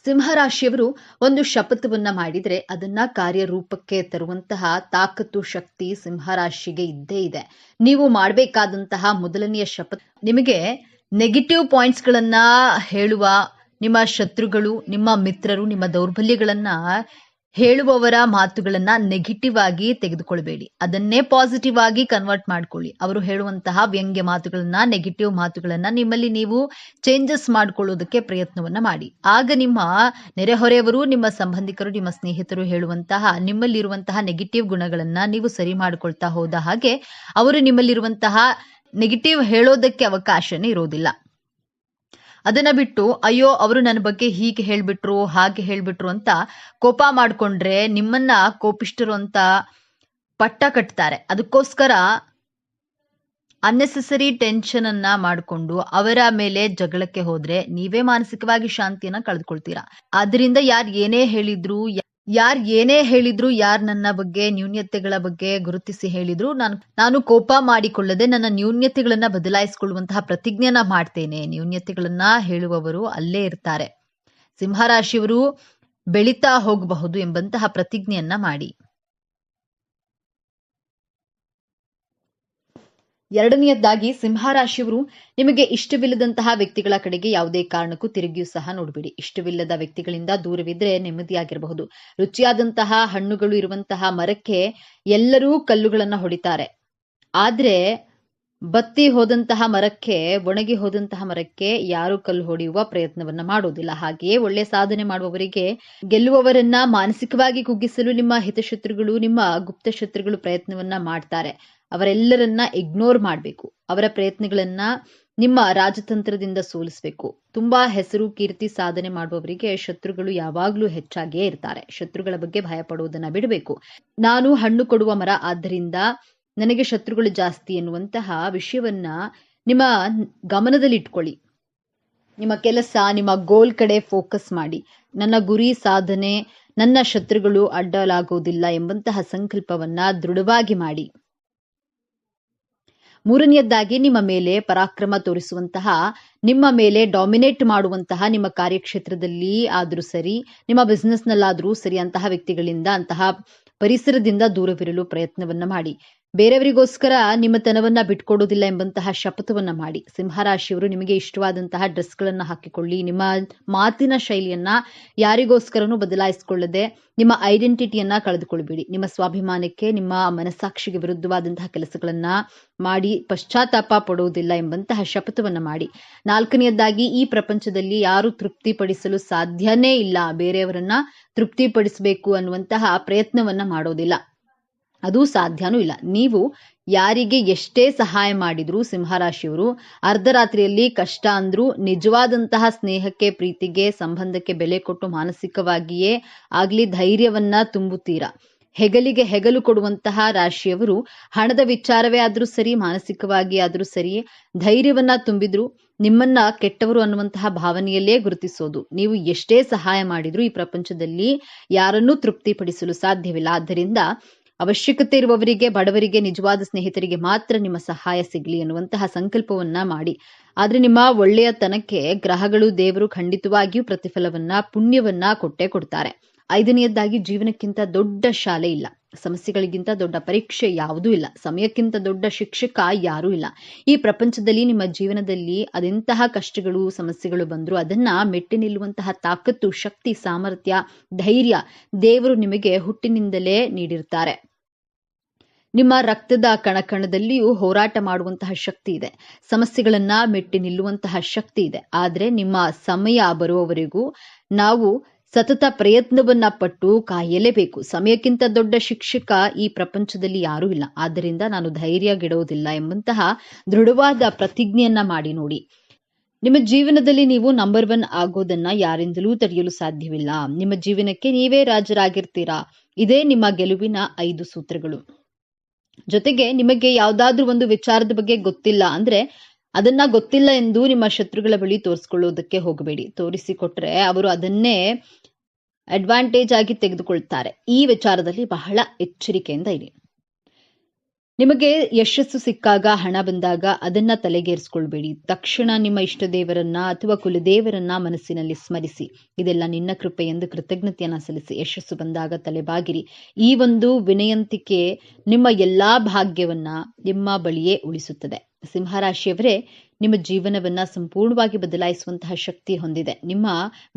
ಸಿಂಹರಾಶಿಯವರು ಒಂದು ಶಪಥವನ್ನ ಮಾಡಿದ್ರೆ ಅದನ್ನ ಕಾರ್ಯರೂಪಕ್ಕೆ ತರುವಂತಹ ತಾಕತ್ತು, ಶಕ್ತಿ ಸಿಂಹರಾಶಿಗೆ ಇದ್ದೇ ಇದೆ. ನೀವು ಮಾಡಬೇಕಾದಂತಹ ಮೊದಲನೆಯ ಶಪಥ, ನಿಮಗೆ ನೆಗೆಟಿವ್ ಪಾಯಿಂಟ್ಸ್ ಗಳನ್ನ ಹೇಳುವ ನಿಮ್ಮ ಶತ್ರುಗಳು, ನಿಮ್ಮ ಮಿತ್ರರು, ನಿಮ್ಮ ದೌರ್ಬಲ್ಯಗಳನ್ನ ಹೇಳುವವರ ಮಾತುಗಳನ್ನ ನೆಗೆಟಿವ್ ಆಗಿ ತೆಗೆದುಕೊಳ್ಬೇಡಿ. ಅದನ್ನೇ ಪಾಸಿಟಿವ್ ಆಗಿ ಕನ್ವರ್ಟ್ ಮಾಡ್ಕೊಳ್ಳಿ. ಅವರು ಹೇಳುವಂತಹ ವ್ಯಂಗ್ಯ ಮಾತುಗಳನ್ನ, ನೆಗೆಟಿವ್ ಮಾತುಗಳನ್ನ ನಿಮ್ಮಲ್ಲಿ ನೀವು ಚೇಂಜಸ್ ಮಾಡ್ಕೊಳ್ಳೋದಕ್ಕೆ ಪ್ರಯತ್ನವನ್ನ ಮಾಡಿ. ಆಗ ನಿಮ್ಮ ನೆರೆಹೊರೆಯವರು, ನಿಮ್ಮ ಸಂಬಂಧಿಕರು, ನಿಮ್ಮ ಸ್ನೇಹಿತರು ಹೇಳುವಂತಹ ನಿಮ್ಮಲ್ಲಿರುವಂತಹ ನೆಗೆಟಿವ್ ಗುಣಗಳನ್ನ ನೀವು ಸರಿ ಮಾಡ್ಕೊಳ್ತಾ ಹೋದ ಹಾಗೆ ಅವರು ನಿಮ್ಮಲ್ಲಿರುವಂತಹ ನೆಗೆಟಿವ್ ಹೇಳೋದಕ್ಕೆ ಅವಕಾಶನೇ ಇರೋದಿಲ್ಲ. ಅದನ್ನ ಬಿಟ್ಟು ಅಯ್ಯೋ ಅವರು ನನ್ನ ಬಗ್ಗೆ ಹೀಗೆ ಹೇಳ್ಬಿಟ್ರು, ಹಾಗೆ ಹೇಳ್ಬಿಟ್ರು ಅಂತ ಕೋಪ ಮಾಡ್ಕೊಂಡ್ರೆ ನಿಮ್ಮನ್ನ ಕೋಪಿಷ್ಟರು ಅಂತ ಪಟ್ಟ ಕಟ್ತಾರೆ. ಅದಕ್ಕೋಸ್ಕರ ಅನ್ನೆಸೆಸರಿ ಟೆನ್ಷನ್ ಅನ್ನ ಮಾಡಿಕೊಂಡು ಅವರ ಮೇಲೆ ಜಗಳಕ್ಕೆ ಹೋದ್ರೆ ನೀವೇ ಮಾನಸಿಕವಾಗಿ ಶಾಂತಿಯನ್ನ ಕಳೆದುಕೊಳ್ತೀರಾ. ಆದ್ರಿಂದ ಯಾರು ಏನೇ ಹೇಳಿದ್ರು, ಯಾರು ನನ್ನ ಬಗ್ಗೆ ನ್ಯೂನ್ಯತೆಗಳ ಬಗ್ಗೆ ಗುರುತಿಸಿ ಹೇಳಿದ್ರು, ನಾನು ಕೋಪ ಮಾಡಿಕೊಳ್ಳದೆ ನನ್ನ ನ್ಯೂನ್ಯತೆಗಳನ್ನ ಬದಲಾಯಿಸಿಕೊಳ್ಳುವಂತಹ ಪ್ರತಿಜ್ಞೆಯನ್ನ ಮಾಡ್ತೇನೆ. ನ್ಯೂನ್ಯತೆಗಳನ್ನ ಹೇಳುವವರು ಅಲ್ಲೇ ಇರ್ತಾರೆ. ಸಿಂಹರಾಶಿಯವರು ಬೆಳೀತಾ ಹೋಗಬಹುದು ಎಂಬಂತಹ ಪ್ರತಿಜ್ಞೆಯನ್ನ ಮಾಡಿ. ಎರಡನೆಯದಾಗಿ, ಸಿಂಹರಾಶಿಯವರು ನಿಮಗೆ ಇಷ್ಟವಿಲ್ಲದಂತಹ ವ್ಯಕ್ತಿಗಳ ಕಡೆಗೆ ಯಾವುದೇ ಕಾರಣಕ್ಕೂ ತಿರುಗಿಯೂ ಸಹ ನೋಡಬೇಡಿ. ಇಷ್ಟವಿಲ್ಲದ ವ್ಯಕ್ತಿಗಳಿಂದ ದೂರವಿದ್ರೆ ನೆಮ್ಮದಿಯಾಗಿರಬಹುದು. ರುಚಿಯಾದಂತಹ ಹಣ್ಣುಗಳು ಇರುವಂತಹ ಮರಕ್ಕೆ ಎಲ್ಲರೂ ಕಲ್ಲುಗಳನ್ನ ಹೊಡಿತಾರೆ. ಆದ್ರೆ ಬತ್ತಿ ಹೋದಂತಹ ಮರಕ್ಕೆ, ಒಣಗಿ ಹೋದಂತಹ ಮರಕ್ಕೆ ಯಾರು ಕಲ್ಲು ಹೊಡೆಯುವ ಪ್ರಯತ್ನವನ್ನ ಮಾಡೋದಿಲ್ಲ. ಹಾಗೆಯೇ ಒಳ್ಳೆ ಸಾಧನೆ ಮಾಡುವವರಿಗೆ, ಗೆಲ್ಲುವವರನ್ನ ಮಾನಸಿಕವಾಗಿ ಕುಗ್ಗಿಸಲು ನಿಮ್ಮ ಹಿತಶತ್ರುಗಳು, ನಿಮ್ಮ ಗುಪ್ತ ಶತ್ರುಗಳು ಪ್ರಯತ್ನವನ್ನ ಮಾಡ್ತಾರೆ. ಅವರೆಲ್ಲರನ್ನ ಇಗ್ನೋರ್ ಮಾಡಬೇಕು. ಅವರ ಪ್ರಯತ್ನಗಳನ್ನ ನಿಮ್ಮ ರಾಜತಂತ್ರದಿಂದ ಸೋಲಿಸಬೇಕು. ತುಂಬಾ ಹೆಸರು, ಕೀರ್ತಿ, ಸಾಧನೆ ಮಾಡುವವರಿಗೆ ಶತ್ರುಗಳು ಯಾವಾಗ್ಲೂ ಹೆಚ್ಚಾಗಿಯೇ ಇರ್ತಾರೆ. ಶತ್ರುಗಳ ಬಗ್ಗೆ ಭಯ ಪಡುವುದನ್ನ ಬಿಡಬೇಕು. ನಾನು ಹಣ್ಣು ಕೊಡುವ ಮರ, ಆದ್ದರಿಂದ ನನಗೆ ಶತ್ರುಗಳು ಜಾಸ್ತಿ ಎನ್ನುವಂತಹ ವಿಷಯವನ್ನ ನಿಮ್ಮ ಗಮನದಲ್ಲಿ ಇಟ್ಕೊಳ್ಳಿ. ನಿಮ್ಮ ಕೆಲಸ, ನಿಮ್ಮ ಗೋಲ್ ಕಡೆ ಫೋಕಸ್ ಮಾಡಿ. ನನ್ನ ಗುರಿ ಸಾಧನೆ, ನನ್ನ ಶತ್ರುಗಳು ಅಡ್ಡಲಾಗುವುದಿಲ್ಲ ಎಂಬಂತಹ ಸಂಕಲ್ಪವನ್ನ ದೃಢವಾಗಿ ಮಾಡಿ. ಮೂರನೆಯದಾಗಿ, ನಿಮ್ಮ ಮೇಲೆ ಪರಾಕ್ರಮ ತೋರಿಸುವಂತಹ ನಿಮ್ಮ ಮೇಲೆ ಡಾಮಿನೇಟ್ ಮಾಡುವಂತಹ ನಿಮ್ಮ ಕಾರ್ಯಕ್ಷೇತ್ರದಲ್ಲಿ ಆದರೂ ಸರಿ, ನಿಮ್ಮ ಬಿಸ್ನೆಸ್ನಲ್ಲಾದರೂ ಸರಿ ಅಂತಹ ವ್ಯಕ್ತಿಗಳಿಂದ, ಅಂತಹ ಪರಿಸರದಿಂದ ದೂರವಿರಲು ಪ್ರಯತ್ನವನ್ನ ಮಾಡಿ. ಬೇರೆಯವರಿಗೋಸ್ಕರ ನಿಮ್ಮ ತನವನ್ನ ಬಿಟ್ಕೊಡೋದಿಲ್ಲ ಎಂಬಂತಹ ಶಪಥವನ್ನ ಮಾಡಿ. ಸಿಂಹರಾಶಿಯವರು ನಿಮಗೆ ಇಷ್ಟವಾದಂತಹ ಡ್ರೆಸ್ಗಳನ್ನ ಹಾಕಿಕೊಳ್ಳಿ. ನಿಮ್ಮ ಮಾತಿನ ಶೈಲಿಯನ್ನ ಯಾರಿಗೋಸ್ಕರನೂ ಬದಲಾಯಿಸಿಕೊಳ್ಳದೆ ನಿಮ್ಮ ಐಡೆಂಟಿಟಿಯನ್ನ ಕಳೆದುಕೊಳ್ಬೇಡಿ. ನಿಮ್ಮ ಸ್ವಾಭಿಮಾನಕ್ಕೆ, ನಿಮ್ಮ ಮನಸ್ಸಾಕ್ಷಿಗೆ ವಿರುದ್ಧವಾದಂತಹ ಕೆಲಸಗಳನ್ನ ಮಾಡಿ ಪಶ್ಚಾತ್ತಾಪ ಪಡುವುದಿಲ್ಲ ಎಂಬಂತಹ ಶಪಥವನ್ನ ಮಾಡಿ. 4ನೇಯದ್ದಾಗಿ, ಈ ಪ್ರಪಂಚದಲ್ಲಿ ಯಾರು ತೃಪ್ತಿಪಡಿಸಲು ಸಾಧ್ಯನೇ ಇಲ್ಲ, ಬೇರೆಯವರನ್ನ ತೃಪ್ತಿಪಡಿಸಬೇಕು ಅನ್ನುವಂತಹ ಪ್ರಯತ್ನವನ್ನ ಮಾಡೋದಿಲ್ಲ, ಅದು ಸಾಧ್ಯನೂ ಇಲ್ಲ. ನೀವು ಯಾರಿಗೆ ಎಷ್ಟೇ ಸಹಾಯ ಮಾಡಿದ್ರು ಸಿಂಹರಾಶಿಯವರು ಅರ್ಧರಾತ್ರಿಯಲ್ಲಿ ಕಷ್ಟ ಅಂದ್ರೂ ನಿಜವಾದಂತಹ ಸ್ನೇಹಕ್ಕೆ, ಪ್ರೀತಿಗೆ, ಸಂಬಂಧಕ್ಕೆ ಬೆಲೆ ಕೊಟ್ಟು ಮಾನಸಿಕವಾಗಿಯೇ ಆಗ್ಲಿ ಧೈರ್ಯವನ್ನ ತುಂಬುತ್ತೀರಾ. ಹೆಗಲಿಗೆ ಹೆಗಲು ಕೊಡುವಂತಹ ರಾಶಿಯವರು ಹಣದ ವಿಚಾರವೇ ಆದ್ರೂ ಸರಿ, ಮಾನಸಿಕವಾಗಿ ಆದ್ರೂ ಸರಿ ಧೈರ್ಯವನ್ನ ತುಂಬಿದ್ರು ನಿಮ್ಮನ್ನ ಕೆಟ್ಟವರು ಅನ್ನುವಂತಹ ಭಾವನೆಯಲ್ಲೇ ಗುರುತಿಸೋದು. ನೀವು ಎಷ್ಟೇ ಸಹಾಯ ಮಾಡಿದ್ರು ಈ ಪ್ರಪಂಚದಲ್ಲಿ ಯಾರನ್ನೂ ತೃಪ್ತಿಪಡಿಸಲು ಸಾಧ್ಯವಿಲ್ಲ. ಆದ್ದರಿಂದ ಅವಶ್ಯಕತೆ ಇರುವವರಿಗೆ, ಬಡವರಿಗೆ, ನಿಜವಾದ ಸ್ನೇಹಿತರಿಗೆ ಮಾತ್ರ ನಿಮ್ಮ ಸಹಾಯ ಸಿಗಲಿ ಅನ್ನುವಂತಹ ಸಂಕಲ್ಪವನ್ನ ಮಾಡಿ. ಆದ್ರೆ ನಿಮ್ಮ ಒಳ್ಳೆಯತನಕ್ಕೆ ಗ್ರಹಗಳು, ದೇವರು ಖಂಡಿತವಾಗಿಯೂ ಪ್ರತಿಫಲವನ್ನ, ಪುಣ್ಯವನ್ನ ಕೊಟ್ಟೇ ಕೊಡ್ತಾರೆ. 5ನೇಯದ್ದಾಗಿ, ಜೀವನಕ್ಕಿಂತ ದೊಡ್ಡ ಶಾಲೆ ಇಲ್ಲ, ಸಮಸ್ಯೆಗಳಿಗಿಂತ ದೊಡ್ಡ ಪರೀಕ್ಷೆ ಯಾವುದೂ ಇಲ್ಲ, ಸಮಯಕ್ಕಿಂತ ದೊಡ್ಡ ಶಿಕ್ಷಕ ಯಾರೂ ಇಲ್ಲ. ಈ ಪ್ರಪಂಚದಲ್ಲಿ ನಿಮ್ಮ ಜೀವನದಲ್ಲಿ ಅದೆಂತಹ ಕಷ್ಟಗಳು, ಸಮಸ್ಯೆಗಳು ಬಂದರೂ ಅದನ್ನ ಮೆಟ್ಟಿ ನಿಲ್ಲುವಂತಹ ತಾಕತ್ತು, ಶಕ್ತಿ, ಸಾಮರ್ಥ್ಯ, ಧೈರ್ಯ ದೇವರು ನಿಮಗೆ ಹುಟ್ಟಿನಿಂದಲೇ ನೀಡಿರ್ತಾರೆ. ನಿಮ್ಮ ರಕ್ತದ ಕಣಕಣದಲ್ಲಿಯೂ ಹೋರಾಟ ಮಾಡುವಂತಹ ಶಕ್ತಿ ಇದೆ, ಸಮಸ್ಯೆಗಳನ್ನ ಮೆಟ್ಟಿ ನಿಲ್ಲುವಂತಹ ಶಕ್ತಿ ಇದೆ. ಆದ್ರೆ ನಿಮ್ಮ ಸಮಯ ಬರುವವರೆಗೂ ನಾವು ಸತತ ಪ್ರಯತ್ನವನ್ನ ಪಟ್ಟು ಕಾಯಲೇಬೇಕು. ಸಮಯಕ್ಕಿಂತ ದೊಡ್ಡ ಶಿಕ್ಷಕ ಈ ಪ್ರಪಂಚದಲ್ಲಿ ಯಾರೂ ಇಲ್ಲ. ಆದ್ದರಿಂದ ನಾನು ಧೈರ್ಯಗೆಡುವುದಿಲ್ಲ ಎಂಬಂತಹ ದೃಢವಾದ ಪ್ರತಿಜ್ಞೆಯನ್ನ ಮಾಡಿ ನೋಡಿ. ನಿಮ್ಮ ಜೀವನದಲ್ಲಿ ನೀವು ನಂಬರ್ 1 ಆಗೋದನ್ನ ಯಾರಿಂದಲೂ ತಡೆಯಲು ಸಾಧ್ಯವಿಲ್ಲ. ನಿಮ್ಮ ಜೀವನಕ್ಕೆ ನೀವೇ ರಾಜರಾಗಿರ್ತೀರಾ. ಇದೇ ನಿಮ್ಮ ಗೆಲುವಿನ 5 ಸೂತ್ರಗಳು. ಜೊತೆಗೆ ನಿಮಗೆ ಯಾವುದಾದ್ರೂ ಒಂದು ವಿಚಾರದ ಬಗ್ಗೆ ಗೊತ್ತಿಲ್ಲ ಅಂದ್ರೆ ಅದನ್ನ ಗೊತ್ತಿಲ್ಲ ಎಂದು ನಿಮ್ಮ ಶತ್ರುಗಳ ಬಳಿ ತೋರಿಸ್ಕೊಳ್ಳೋದಕ್ಕೆ ಹೋಗಬೇಡಿ. ತೋರಿಸಿಕೊಟ್ರೆ ಅವರು ಅದನ್ನೇ ಅಡ್ವಾಂಟೇಜ್ ಆಗಿ ತೆಗೆದುಕೊಳ್ತಾರೆ. ಈ ವಿಚಾರದಲ್ಲಿ ಬಹಳ ಎಚ್ಚರಿಕೆಯಿಂದ ಇರಿ. ನಿಮಗೆ ಯಶಸ್ಸು ಸಿಕ್ಕಾಗ, ಹಣ ಬಂದಾಗ ಅದನ್ನ ತಲೆಗೇರಿಸ್ಕೊಳ್ಬೇಡಿ. ತಕ್ಷಣ ನಿಮ್ಮ ಇಷ್ಟ ದೇವರನ್ನ ಅಥವಾ ಕುಲದೇವರನ್ನ ಮನಸ್ಸಿನಲ್ಲಿ ಸ್ಮರಿಸಿ, ಇದೆಲ್ಲ ನಿನ್ನ ಕೃಪೆ ಎಂದು ಕೃತಜ್ಞತೆಯನ್ನ ಸಲ್ಲಿಸಿ. ಯಶಸ್ಸು ಬಂದಾಗ ತಲೆಬಾಗಿರಿ. ಈ ಒಂದು ವಿನಯಂತಿಕೆ ನಿಮ್ಮ ಎಲ್ಲಾ ಭಾಗ್ಯವನ್ನ ನಿಮ್ಮ ಬಳಿಯೇ ಉಳಿಸುತ್ತದೆ. ಸಿಂಹರಾಶಿಯವರೇ, ನಿಮ್ಮ ಜೀವನವನ್ನ ಸಂಪೂರ್ಣವಾಗಿ ಬದಲಾಯಿಸುವಂತಹ ಶಕ್ತಿ ಹೊಂದಿದೆ. ನಿಮ್ಮ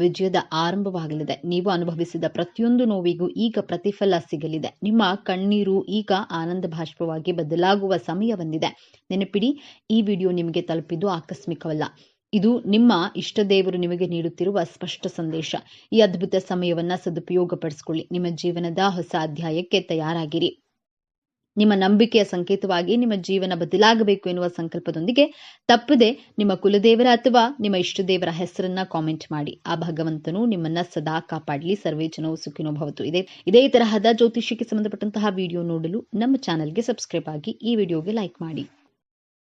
ವಿಜಯದ ಆರಂಭವಾಗಲಿದೆ. ನೀವು ಅನುಭವಿಸಿದ ಪ್ರತಿಯೊಂದು ನೋವಿಗೂ ಈಗ ಪ್ರತಿಫಲ ಸಿಗಲಿದೆ. ನಿಮ್ಮ ಕಣ್ಣೀರು ಈಗ ಆನಂದ ಬಾಷ್ಪವಾಗಿ ಬದಲಾಗುವ ಸಮಯ ಬಂದಿದೆ. ನೆನಪಿಡಿ, ಈ ವಿಡಿಯೋ ನಿಮಗೆ ತಲುಪಿದ್ದು ಆಕಸ್ಮಿಕವಲ್ಲ. ಇದು ನಿಮ್ಮ ಇಷ್ಟ ದೇವರು ನಿಮಗೆ ನೀಡುತ್ತಿರುವ ಸ್ಪಷ್ಟ ಸಂದೇಶ. ಈ ಅದ್ಭುತ ಸಮಯವನ್ನ ಸದುಪಯೋಗಪಡಿಸಿಕೊಳ್ಳಿ. ನಿಮ್ಮ ಜೀವನದ ಹೊಸ ಅಧ್ಯಾಯಕ್ಕೆ ತಯಾರಾಗಿರಿ. ನಿಮ್ಮ ನಂಬಿಕೆಯ ಸಂಕೇತವಾಗಿ ನಿಮ್ಮ ಜೀವನ ಬದಲಾಗಬೇಕು ಎನ್ನುವ ಸಂಕಲ್ಪದೊಂದಿಗೆ ತಪ್ಪದೆ ನಿಮ್ಮ ಕುಲದೇವರ ಅಥವಾ ನಿಮ್ಮ ಇಷ್ಟ ದೇವರ ಹೆಸರನ್ನ ಕಾಮೆಂಟ್ ಮಾಡಿ. ಆ ಭಗವಂತನು ನಿಮ್ಮನ್ನ ಸದಾ ಕಾಪಾಡಲಿ. ಸರ್ವೇ ಜನವು ಸುಖಿನೋ ಭವತು. ಇದೇ ತರಹದ ಜ್ಯೋತಿಷ್ಯಕ್ಕೆ ಸಂಬಂಧಪಟ್ಟಂತಹ ವಿಡಿಯೋ ನೋಡಲು ನಮ್ಮ ಚಾನೆಲ್ಗೆ ಸಬ್ಸ್ಕ್ರೈಬ್ ಆಗಿ, ಈ ವಿಡಿಯೋಗೆ ಲೈಕ್ ಮಾಡಿ.